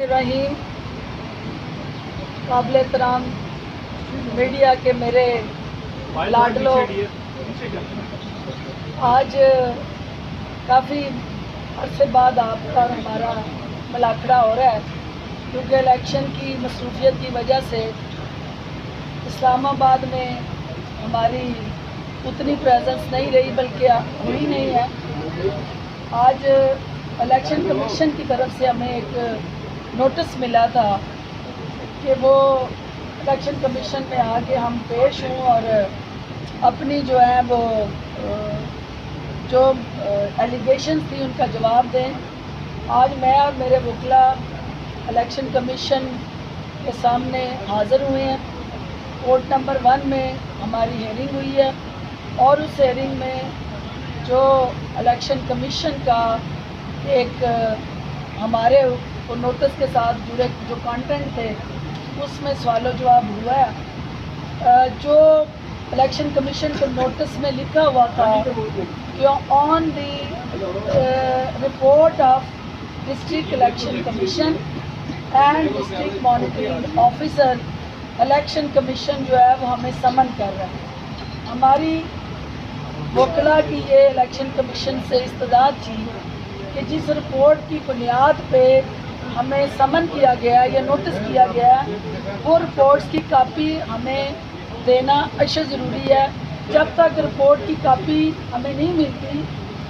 रहीम, काबिल एहतराम मीडिया के मेरे लाडलो, आज काफ़ी अरसे बाद आपका और हमारा मुलाकात हो रहा है, क्योंकि इलेक्शन की मसरूफियत की वजह से इस्लामाबाद में हमारी उतनी प्रेजेंस नहीं रही, बल्कि हुई नहीं है। आज इलेक्शन कमीशन की तरफ से हमें एक नोटिस मिला था कि वो इलेक्शन कमीशन में आके हम पेश हों और अपनी जो है वो जो एलिगेशंस थी उनका जवाब दें। आज मैं और मेरे वकला इलेक्शन कमीशन के सामने हाज़िर हुए हैं। कोर्ट नंबर 1 में हमारी हेयरिंग हुई है और उस हेयरिंग में जो इलेक्शन कमीशन का एक हमारे नोटिस के साथ जुड़े जो कंटेंट थे उसमें सवाल जवाब हुआ है। जो इलेक्शन कमीशन के नोटिस में लिखा हुआ था कि on the report of district election commission and district monitoring officer, election commission जो है वो हमें समन कर रहा है। हमारी वकला की ये इलेक्शन कमीशन से इस्तदाद थी कि जिस रिपोर्ट की बुनियाद पे हमें समन किया गया या नोटिस किया गया, वो रिपोर्ट्स की कापी हमें देना अशद ज़रूरी है। जब तक रिपोर्ट की कापी हमें नहीं मिलती,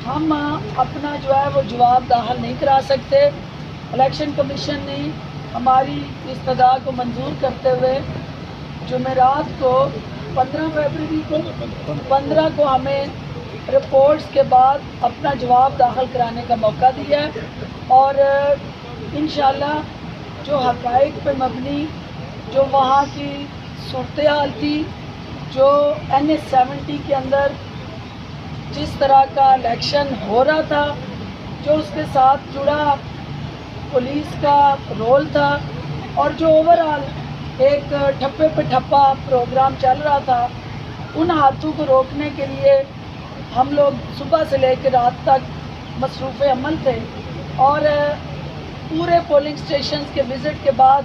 हम अपना जो है वो जवाब दाखिल नहीं करा सकते। इलेक्शन कमीशन ने हमारी इस्तदा को मंजूर करते हुए जुमेरात को 15 फरवरी को हमें रिपोर्ट्स के बाद अपना जवाब दाखिल कराने का मौका दिया है और इंशाअल्लाह जो हक़ाइक़ पे मबनी जो वहाँ की सूरत हाल थी, जो NH-70 के अंदर जिस तरह का इलेक्शन हो रहा था, जो उसके साथ जुड़ा पुलिस का रोल था और जो ओवरऑल एक ठप्पे पे ठप्पा प्रोग्राम चल रहा था, उन हाथों को रोकने के लिए हम लोग सुबह से लेकर रात तक मसरूफ़ अमल थे और पूरे पोलिंग स्टेशन के विज़िट के बाद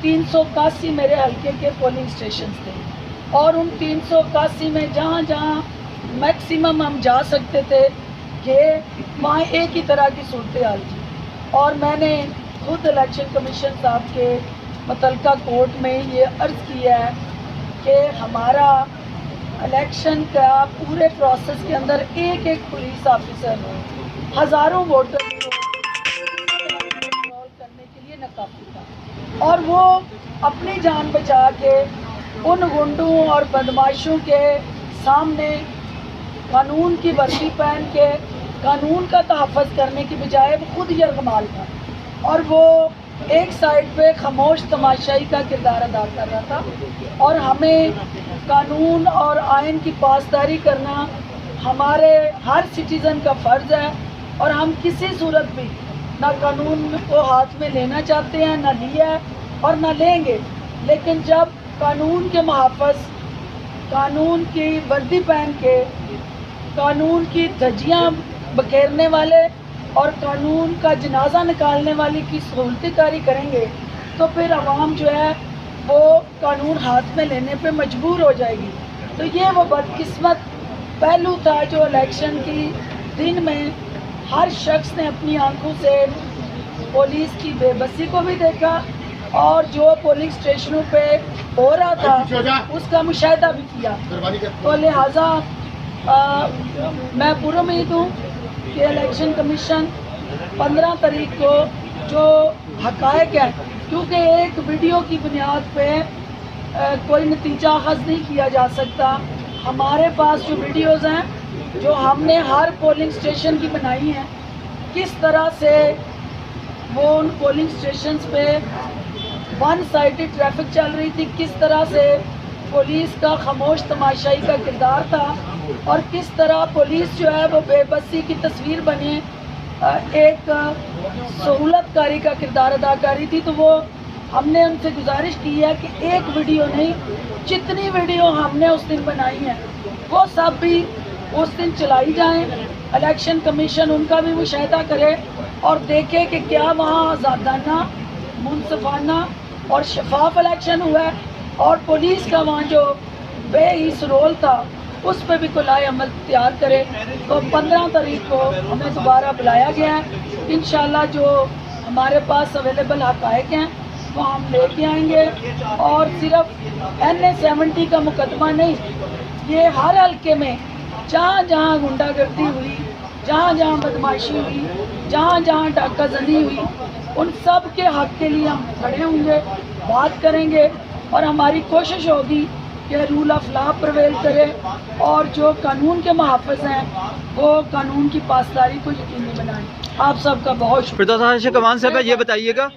381 मेरे हल्के के पोलिंग स्टेशन थे और उन 381 में जहाँ जहाँ मैक्सिमम हम जा सकते थे कि वहाँ एक ही तरह की सूरत हाल थी। और मैंने खुद इलेक्शन कमीशन साहब के मुतल्लिका कोर्ट में ये अर्ज़ किया है कि हमारा इलेक्शन का पूरे प्रोसेस के अंदर एक एक पुलिस ऑफिसर हज़ारों वोटर को कंट्रोल करने के लिए नाकाफी था और वो अपनी जान बचा के उन गुंडों और बदमाशों के सामने कानून की वर्दी पहन के कानून का तहफ़्फ़ुज़ करने की बजाय वो खुद यरगमाल था और वो एक साइड पे खामोश तमाशाई का किरदार अदा कर रहा था। और हमें कानून और आइन की पासदारी करना हमारे हर सिटीज़न का फ़र्ज़ है और हम किसी सूरत भी ना कानून को हाथ में लेना चाहते हैं, ना लिया है और ना लेंगे। लेकिन जब कानून के मुहाफ़िज़ कानून की वर्दी पहन के कानून की धज्जियाँ बखेरने वाले और कानून का जनाजा निकालने वाले की सहूलतकारी करेंगे तो फिर आवाम जो है वो कानून हाथ में लेने पे मजबूर हो जाएगी। तो ये वो बदकिस्मत पहलू था जो इलेक्शन की दिन में हर शख्स ने अपनी आंखों से पुलिस की बेबसी को भी देखा और जो पोलिंग स्टेशनों पे हो रहा था उसका मुशाहिदा भी किया। तो लिहाजा मैं पुरुमीद हूँ कि इलेक्शन कमीशन 15 तारीख को जो हक़ाइक़ है, क्योंकि एक वीडियो की बुनियाद पे कोई नतीजा अख़ज़ नहीं किया जा सकता। हमारे पास जो वीडियोज़ हैं जो हमने हर पोलिंग स्टेशन की बनाई हैं, किस तरह से वो उन पोलिंग स्टेशंस पे वन साइडेड ट्रैफिक चल रही थी, किस तरह से पुलिस का खामोश तमाशाई का किरदार था और किस तरह पुलिस जो है वो बेबसी की तस्वीर बने एक सहूलतकारी का किरदार अदा कर रही थी। तो वो हमने उनसे गुजारिश की है कि एक वीडियो नहीं, जितनी वीडियो हमने उस दिन बनाई हैं वो सब भी उस दिन चलाई जाएं। इलेक्शन कमीशन उनका भी मुशाहिदा करे और देखे कि क्या वहाँ आज़ादाना منصفانہ اور شفاف الیکشن ہوا ہے، اور پولیس کا وہاں جو بے حس رول تھا اس پہ بھی کوئی لائے عمل تیار کرے. تو 15 تاریخ کو ہمیں دوبارہ بلایا گیا ہے. انشاءاللہ جو ہمارے پاس اویلیبل حقائق ہیں وہ ہم لے کے آئیں گے. اور صرف NA-70 کا مقدمہ نہیں، یہ ہر حلقے میں جہاں جہاں غنڈہ گردی ہوئی، جہاں جہاں بدماشی ہوئی، جہاں جہاں ڈاکہ زنی ہوئی، ان سب کے حق کے لیے ہم کھڑے ہوں گے، بات کریں گے. اور ہماری کوشش ہوگی کہ رول آف لا پرویل کرے، اور جو قانون کے محافظ ہیں وہ قانون کی پاسداری کو یقینی بنائیں. آپ سب کا بہت شکریہ. فردوس احمد کمان صاحب یہ بتائیے گا